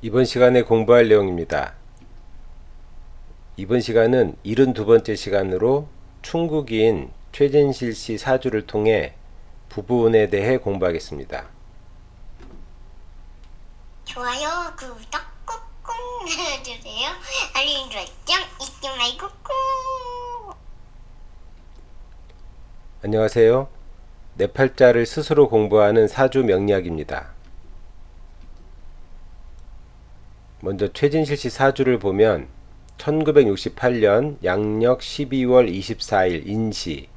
이번 시간에 공부할 내용입니다. 이번 시간은 72번째 시간으로 충국인 최진실 씨 사주를 통해 부부운에 대해 공부하겠습니다. 좋아요, 구독 꾹꾹 눌러주세요. 알림 설정 잊지 말고 꾹. 안녕하세요. 내 팔자를 스스로 공부하는 사주 명리학입니다. 먼저 최진실 씨 사주를 보면 1968년 양력 12월 24일 인시,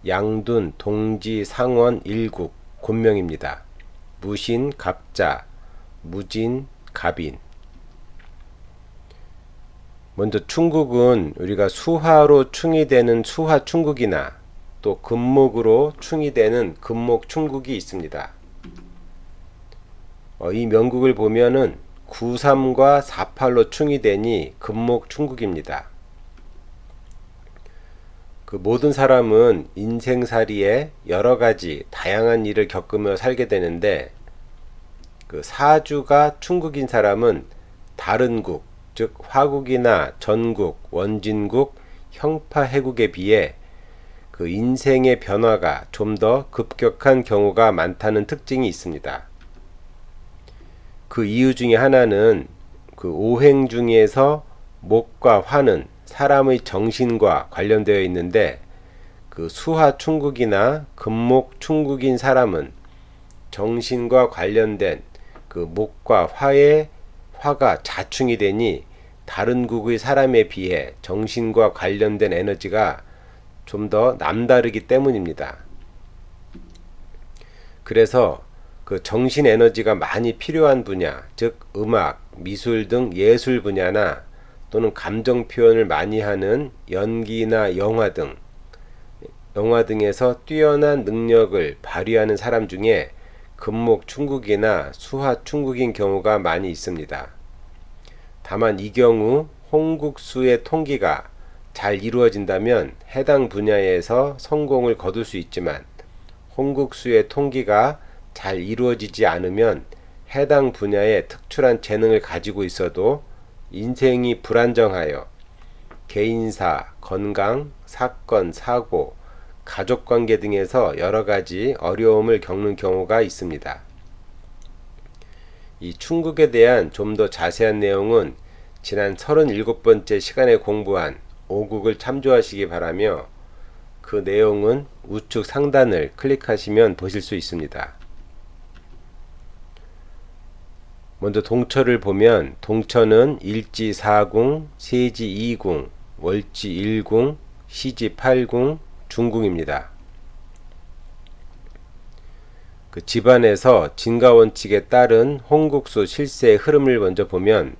양둔, 동지, 상원, 일국, 곤명입니다. 무신, 갑자, 무진, 갑인. 먼저 충국은 우리가 수화로 충이 되는 수화 충국이나 또 금목으로 충이 되는 금목 충국이 있습니다. 이 명국을 보면은 93과 48로 충이 되니 금목 충국입니다. 그 모든 사람은 인생살이에 여러 가지 다양한 일을 겪으며 살게 되는데 그 사주가 충국인 사람은 다른 국, 즉 화국이나 전국, 원진국, 형파해국에 비해 그 인생의 변화가 좀 더 급격한 경우가 많다는 특징이 있습니다. 그 이유 중에 하나는 그 오행 중에서 목과 화는 사람의 정신과 관련되어 있는데 그 수화 충국이나 금목 충국인 사람은 정신과 관련된 그 목과 화가 자충이 되니 다른 국의 사람에 비해 정신과 관련된 에너지가 좀 더 남다르기 때문입니다. 그래서 그 정신 에너지가 많이 필요한 분야, 즉 음악, 미술 등 예술 분야나 또는 감정 표현을 많이 하는 연기나 영화 등에서 뛰어난 능력을 발휘하는 사람 중에 금목 충국이나 수화 충국인 경우가 많이 있습니다. 다만 이 경우 홍국수의 통기가 잘 이루어진다면 해당 분야에서 성공을 거둘 수 있지만 홍국수의 통기가 잘 이루어지지 않으면 해당 분야에 특출한 재능을 가지고 있어도 인생이 불안정하여 개인사, 건강, 사건, 사고, 가족관계 등에서 여러가지 어려움을 겪는 경우가 있습니다. 이 충국에 대한 좀 더 자세한 내용은 지난 37번째 시간에 공부한 오국을 참조하시기 바라며 그 내용은 우측 상단을 클릭하시면 보실 수 있습니다. 먼저 동처를 보면 동처는 일지 4궁, 세지 2궁, 월지 1궁, 시지 8궁, 중궁입니다. 그 집안에서 진가원칙에 따른 홍국수 실세의 흐름을 먼저 보면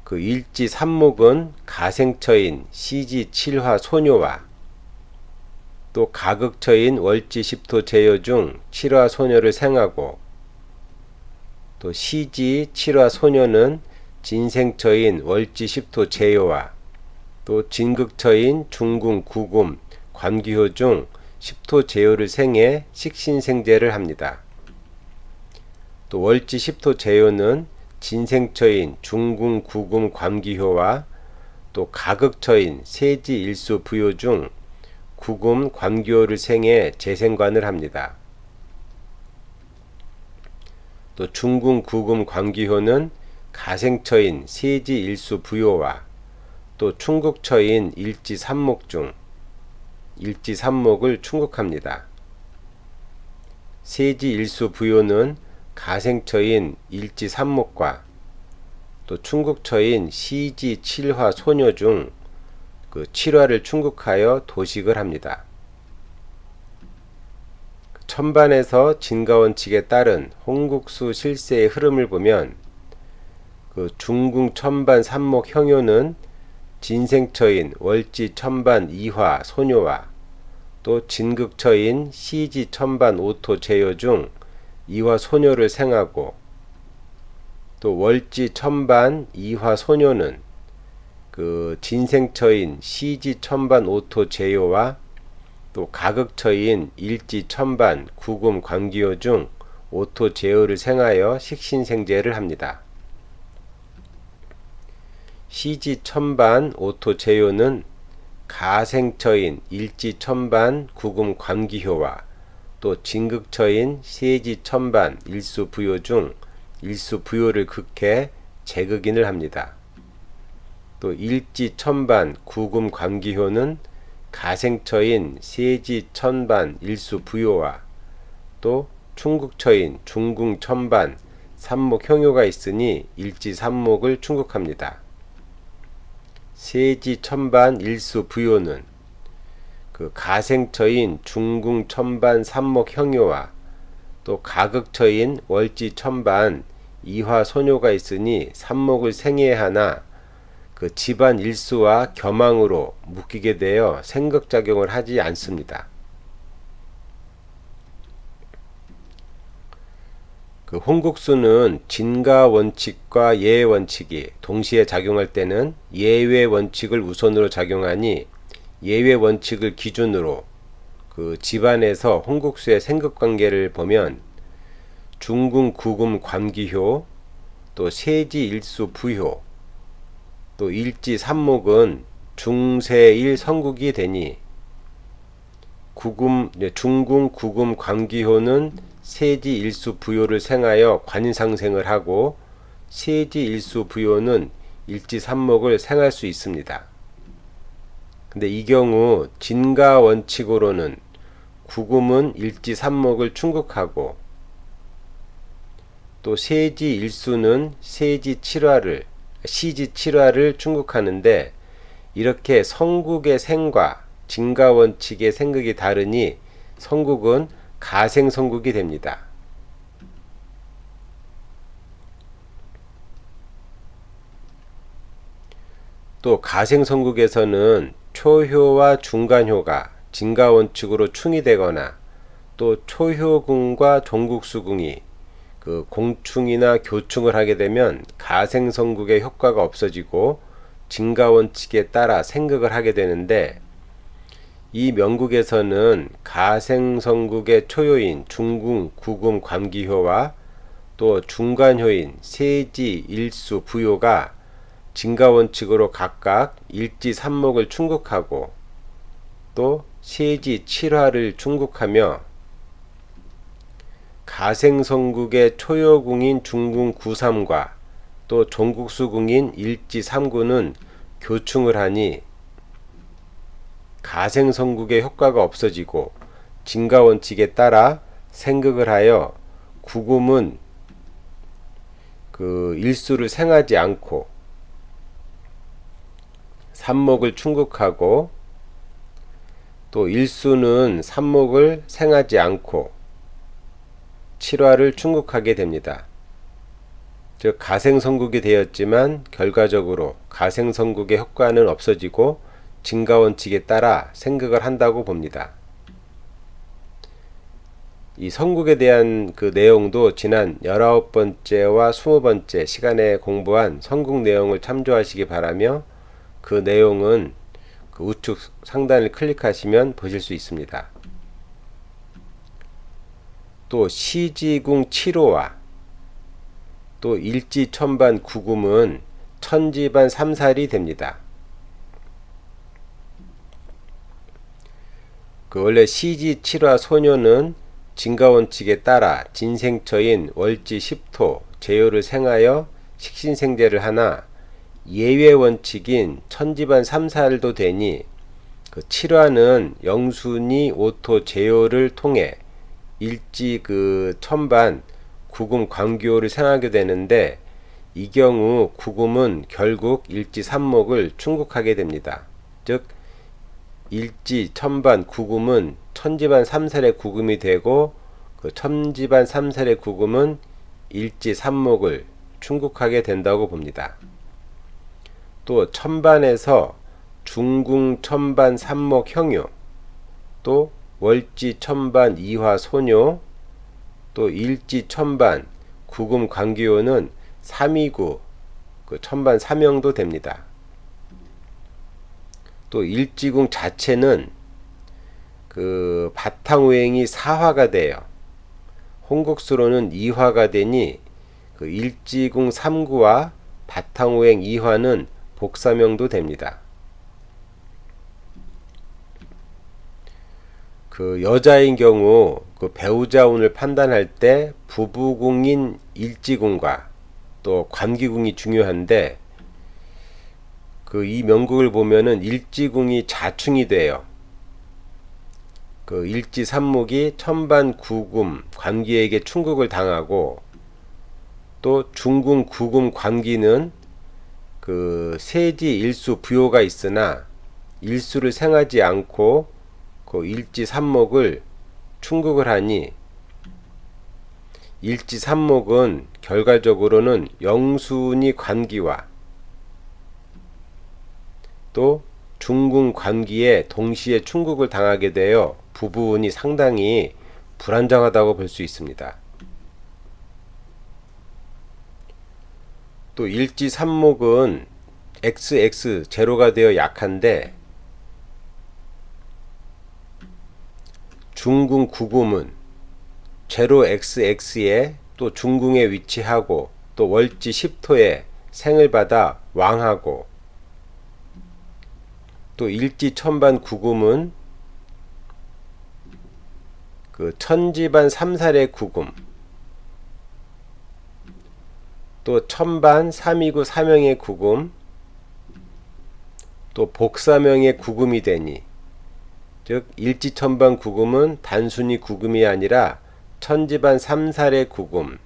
그 일지 3목은 가생처인 시지 7화 소녀와 또 가극처인 월지 10토 제요 중 7화 소녀를 생하고 또 시지 7화 소녀는 진생처인 월지 10토 제요와 또 진극처인 중궁 구금 관귀호 중 10토 제요를 생해 식신생제를 합니다. 또 월지 10토 제요는 진생처인 중궁 구금 관귀효와 또 가극처인 세지 일수 부요 중 구금 관귀효를 생해 재생관을 합니다. 또 중궁 구금 관귀효는 가생처인 세지 일수 부요와 또 충국처인 일지 3목 중 일지 3목을 충국합니다. 세지 일수 부요는 가생처인 일지 3목과 또 충국처인 시지 7화 소녀 중 그 7화를 충국하여 도식을 합니다. 천반에서 진가원칙에 따른 홍국수 실세의 흐름을 보면 그 중궁 천반 3목 형효는 진생처인 월지 천반 2화 소녀와 또 진극처인 시지 천반 5토 제요 중 2화 소녀를 생하고 또 월지 천반 2화 소녀는 그 진생처인 시지 천반 5토 제요와 또 가극처인 일지 천반 구금 관기호 중 오토 제어를 생하여 식신생제를 합니다. 시지천반 오토제요는 가생처인 일지천반 구금 관기효와 또 진극처인 세지천반 일수부요 중 일수부요를 극해 재극인을 합니다. 또 일지천반 구금 관기효는 가생처인 세지천반 일수부요와 또 충극처인 중궁천반 삼목형효가 있으니 일지삼목을 충극합니다. 세지천반 일수부요는 그 가생처인 중궁천반 삼목형효와 또 가극처인 월지천반 이화소뇨가 있으니 삼목을 생해하나 그 집안 일수와 겸항으로 묶이게 되어 생극작용을 하지 않습니다. 그 홍국수는 진가 원칙과 예외 원칙이 동시에 작용할 때는 예외 원칙을 우선으로 작용하니 예외 원칙을 기준으로 그 집안에서 홍국수의 생극 관계를 보면 중궁 구금 관기효, 또 세지 일수 부효, 또 일지 삼목은 중세일 성국이 되니 중궁 구금 관기효는 세지 일수 부요를 생하여 관상생을 하고 세지 일수 부요는 일지 삼목을 생할 수 있습니다. 근데 이 경우 진가 원칙으로는 구금은 일지 삼목을 충극하고 또 세지 일수는 세지 칠화를 시지 칠화를 충극하는데 이렇게 성국의 생과 진가 원칙의 생극이 다르니 성국은 가생성국이 됩니다. 또 가생성국에서는 초효와 중간효가 진가원칙으로 충이 되거나 또 초효궁과 종국수궁이 그 공충이나 교충을 하게 되면 가생성국의 효과가 없어지고 진가원칙에 따라 생극을 하게 되는데 이 명국에서는 가생성국의 초효인 중궁 구금 관기효와 또 중간효인 세지 일수 부효가 진가원칙으로 각각 일지 삼목을 충극하고 또 세지 칠화를 충극하며 가생성국의 초효궁인 중궁 구삼과 또 종국수궁인 일지 삼구는 교충을 하니 가생성국의 효과가 없어지고 진가원칙에 따라 생극을 하여 구금은 그 일수를 생하지 않고 삼목을 충극하고 또 일수는 삼목을 생하지 않고 칠화를 충극하게 됩니다. 즉 가생성국이 되었지만 결과적으로 가생성국의 효과는 없어지고 진가원칙에 따라 생극을 한다고 봅니다. 이 성국에 대한 그 내용도 지난 19번째와 20번째 시간에 공부한 성국 내용을 참조하시기 바라며 그 내용은 그 우측 상단을 클릭하시면 보실 수 있습니다. 또 시지궁 7호와 또 일지천반 구금은 천지반 삼살이 됩니다. 그 원래 시지 7화 소녀는 진가원칙에 따라 진생처인 월지 10토 제요를 생하여 식신생제를 하나 예외 원칙인 천지반 삼살도 되니 그 7화는 영순이 오토 제요를 통해 일지 그 천반 구금 관교를 생하게 되는데 이 경우 구금은 결국 일지 삼목을 충극하게 됩니다. 즉 일지 천반 구금은 천지반 삼살의 구금이 되고 그 천지반 삼살의 구금은 일지 삼목을 충극하게 된다고 봅니다. 또 천반에서 중궁 천반 삼목 형요, 또 월지 천반 이화 소뇨, 또 일지 천반 구금 관기요는 329 그 천반 삼형도 됩니다. 또 일지궁 자체는 그 바탕오행이 4화가 돼요. 홍국수로는 2화가 되니 그 일지궁 3구와 바탕오행 2화는 복사명도 됩니다. 그 여자인 경우 그 배우자 운을 판단할 때 부부궁인 일지궁과 또 관기궁이 중요한데, 그 이 명국을 보면은 일지궁이 자충이 돼요. 그 일지삼목이 천반 구금 관기에게 충국을 당하고, 또 중궁 구금 관기는 그 세지 일수 부요가 있으나 일수를 생하지 않고 그 일지삼목을 충국을 하니, 일지삼목은 결과적으로는 영순이 관기와 또 중궁 관기에 동시에 충국을 당하게 되어 부부운이 상당히 불안정하다고 볼 수 있습니다. 또 일지삼목은 XX 제로가 되어 약한데, 중궁 구금은 제로 XX에 또 중궁에 위치하고 또 월지 10토에 생을 받아 왕하고, 또 일지 천반 구금은 그 천지반 삼살의 구금, 또 천반 삼이구 사명의 구금, 또 복사명의 구금이 되니, 즉 일지천반 구금은 단순히 구금이 아니라 천지반 삼살의 구금,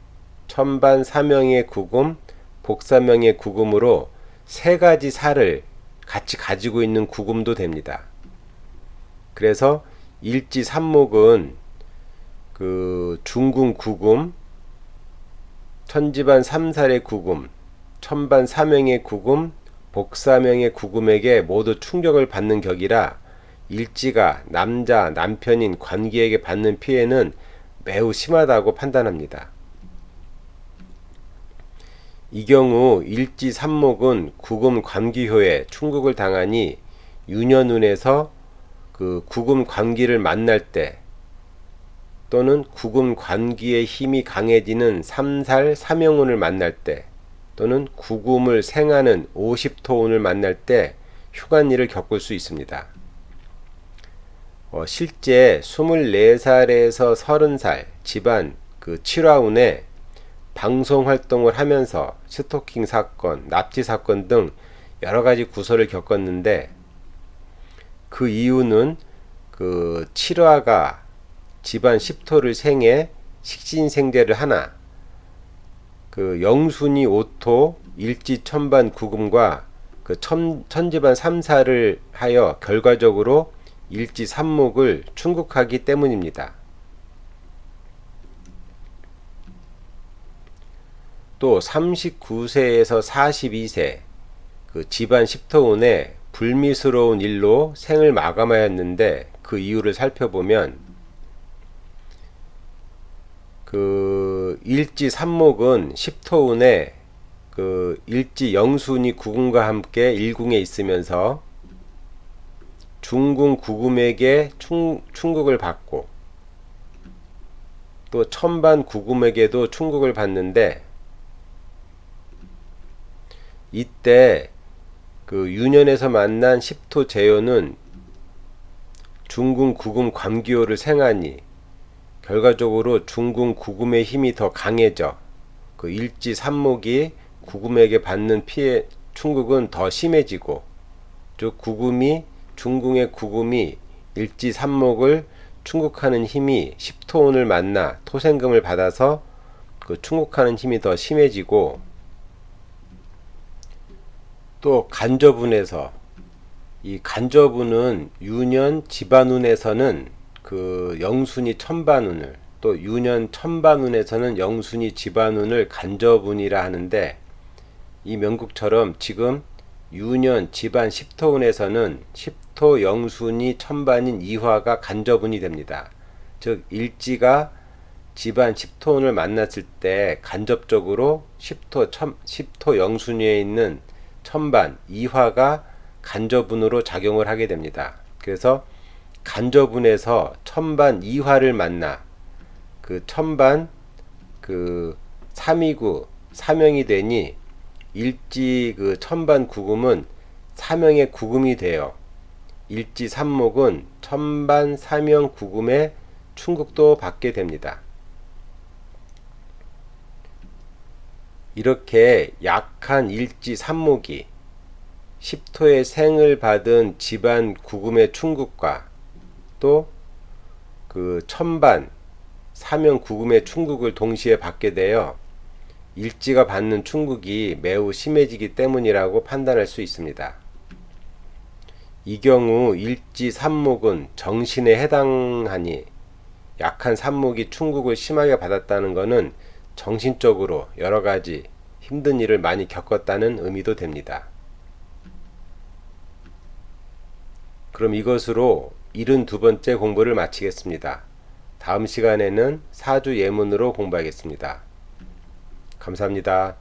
천반 사명의 구금, 복사명의 구금으로 세 가지 살을 같이 가지고 있는 구금도 됩니다. 그래서 일지삼목은 그 중궁 구금, 천지반 삼살의 구금, 천반 사명의 구금, 복사명의 구금에게 모두 충격을 받는 격이라 일지가 남편인 관기에게 받는 피해는 매우 심하다고 판단합니다. 이 경우 일지삼목은 구금 관기효에 충국을 당하니 유년운에서 그 구금 관기를 만날 때, 또는 구금 관기의 힘이 강해지는 삼살 사명운을 만날 때, 또는 구금을 생하는 50토운을 만날 때 휴관일을 겪을 수 있습니다. 실제 24살에서 30살 집안 그 7화운에 방송 활동을 하면서 스토킹 사건, 납치 사건 등 여러가지 구설을 겪었는데, 그 이유는 그 7화가 집안 10토를 생해 식신생제를 하나, 그 영순이 5토 일지 천반 구금과 그 천지반 3사를 하여 결과적으로 일지 삼목을 충국하기 때문입니다. 또 39세에서 42세 그 집안 10토운에 불미스러운 일로 생을 마감하였는데, 그 이유를 살펴보면 그 일지 삼목은 10토운에 그 일지 영순이 구금과 함께 일궁에 있으면서 중궁 구금에게 충국을 받고, 또 천반 구금에게도 충국을 받는데, 이때 그 유년에서 만난 10토 제요는 중궁 구금 관기호를 생하니 결과적으로 중궁 구금의 힘이 더 강해져 그 일지 삼목이 구금에게 받는 피해 충국은 더 심해지고, 즉 중궁의 구금이 일지 삼목을 충국하는 힘이 10토운을 만나 토생금을 받아서 그 충국하는 힘이 더 심해지고, 또 간접운에서 이 간접운은 유년 집안운에서는 그 영순이 천반운을, 또 유년 천반운에서는 영순이 집안운을 간접운이라 하는데, 이 명국처럼 지금 유년 집안 10토운에서는 10토 영순이 천반인 이화가 간접운이 됩니다. 즉 일지가 집안 10토운을 만났을 때 간접적으로 10토 영순위에 있는 천반 이화가 간접운으로 작용을 하게 됩니다. 그래서 간접운에서 천반 이화를 만나 그 천반 그 3이구 사명이 되니 일지 그 천반 구금은 사명의 구금이 돼요. 일지 삼목은 천반 사명 구금의 충국도 받게 됩니다. 이렇게 약한 일지 삼목이 십토의 생을 받은 집안 구금의 충국과 또 그 천반 사명 구금의 충국을 동시에 받게 되어 일지가 받는 충국이 매우 심해지기 때문이라고 판단할 수 있습니다. 이 경우 일지 삼목은 정신에 해당하니 약한 삼목이 충국을 심하게 받았다는 것은 정신적으로 여러 가지 힘든 일을 많이 겪었다는 의미도 됩니다. 그럼 이것으로 72번째 공부를 마치겠습니다. 다음 시간에는 사주 예문으로 공부하겠습니다. 감사합니다.